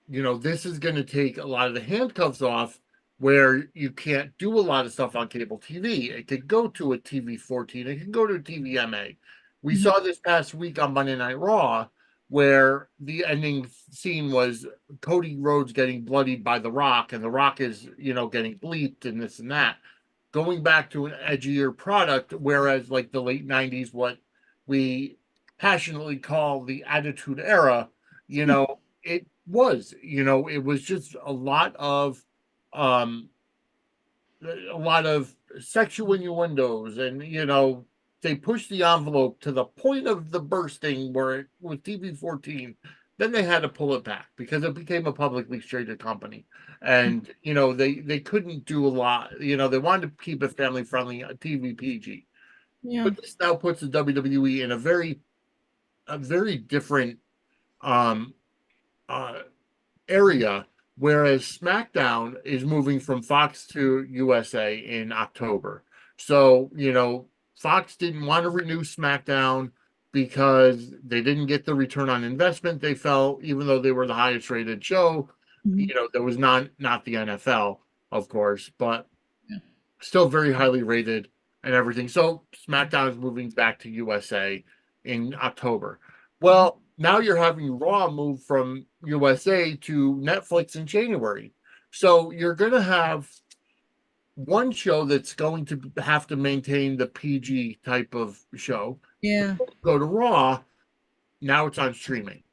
this is going to take a lot of the handcuffs off where you can't do a lot of stuff on cable TV. It could go to a TV 14, it can go to a TVMA. We Mhm. saw this past week on Monday Night Raw where the ending scene was Cody Rhodes getting bloodied by The Rock, and The Rock is, getting bleeped and this and that. Going back to an edgier product, whereas like the late 90s, what we passionately call the Attitude Era, it was just um a lot of sexual innuendos, and they pushed the envelope to the point of the bursting where it was TV 14. Then they had to pull it back because it became a publicly traded company, and they couldn't do a lot. They wanted to keep it family friendly, TV PG. Yeah. But this now puts the WWE in a very different um uh area, whereas SmackDown is moving from Fox to USA in October. So, Fox didn't want to renew SmackDown because they didn't get the return on investment they felt, even though they were the highest rated show. Mhm. There was not the NFL, of course, but Yeah. still very highly rated and everything. So SmackDown is moving back to USA in October. Mhm. Well, now you're having Raw move from USA to Netflix in January. So you're going to have one show that's going to have to maintain the PG type of show. Yeah. Go to Raw. Now it's on streaming.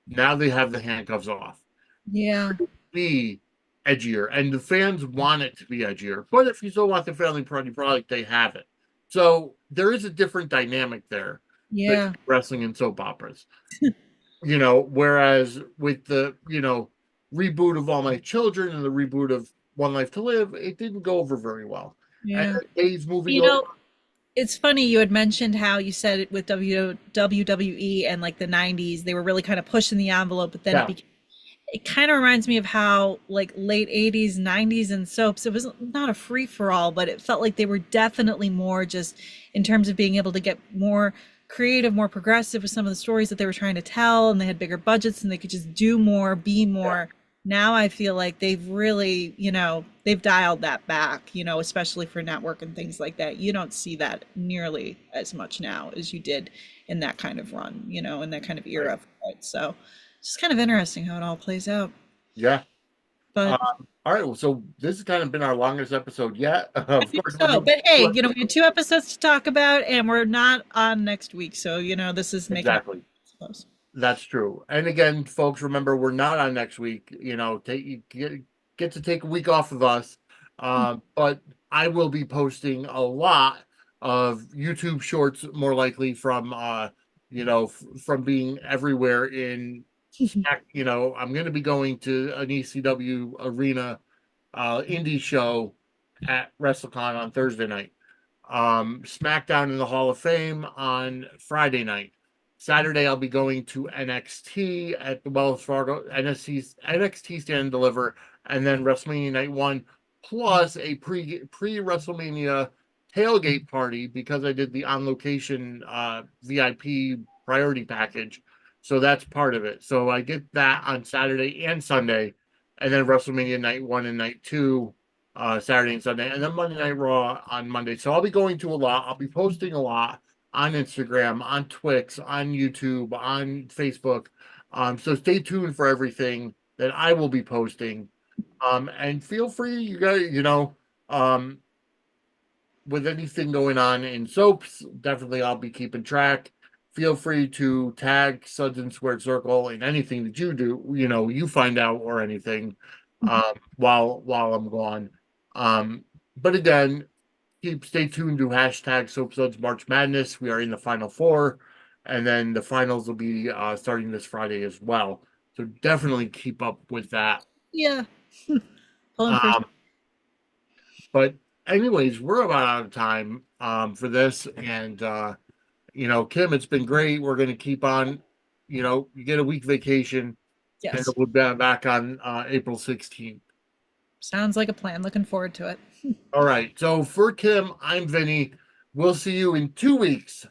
Now they have the handcuffs off. Yeah. Be edgier, and the fans want it to be edgier. But if you still want the family friendly product, they have it. So there is a different dynamic there between Yeah. wrestling and soap operas. Whereas with the reboot of All My Children and the reboot of One Life to Live, it didn't go over very well. And Yeah. Days moving You over. know, it's funny you had mentioned how you said it with WWE and like the 90s, they were really kind of pushing the envelope, but then Yeah, it kind of reminds me of how like late 80s, 90s and soaps, it was not a free for all, but it felt like they were definitely more just in terms of being able to get more creative, more progressive with some of the stories that they were trying to tell, and they had bigger budgets and they could just do more, be yeah, more. Now I feel like they've really, they've dialed that back, especially for network and things like that. You don't see that nearly as much now as you did in that kind of run, in that kind of right. era. Right? So it's just kind of interesting how it all plays out. Yeah. But All right. Well, so this has kind of been our longest episode yet. I Of think course, so. But hey, we had two episodes to talk about, and we're not on next week. So, this is making up, exactly. I suppose. That's true. And again, folks, remember we're not on next week. Get to take a week off of us. But I will be posting a lot of YouTube shorts, more likely from from being everywhere in I'm going to be going to an ECW arena indie show at WrestleCon on Thursday night. SmackDown in the Hall of Fame on Friday night. Saturday, I'll be going to NXT at the Wells Fargo NXT Stand and Deliver, and then WrestleMania Night 1, plus a pre WrestleMania tailgate party because I did the on location VIP priority package. So that's part of it. So I get that on Saturday and Sunday, and then WrestleMania Night 1 and Night 2 Saturday and Sunday, and then Monday Night Raw on Monday. So I'll be going to a lot. I'll be posting a lot on Instagram, on Twix, on YouTube, on Facebook. So stay tuned for everything that I will be posting. And feel free, you guys, with anything going on in soaps, definitely I'll be keeping track. Feel free to tag Suds and Squared Circle in anything that you do, you find out or anything while I'm gone. But again, stay tuned to hashtag SoapSuds March Madness. We are in the final four, and then the finals will be starting this Friday as well. So definitely keep up with that. Yeah. Pulling for Um, but anyways, we're about out of time for this, and Kim, it's been great. We're going to keep on. You get a week vacation, and yes. we'll be back on April 16th. Sounds like a plan. Looking forward to it. All right. So for Kim, I'm Vinny. We'll see you in 2 weeks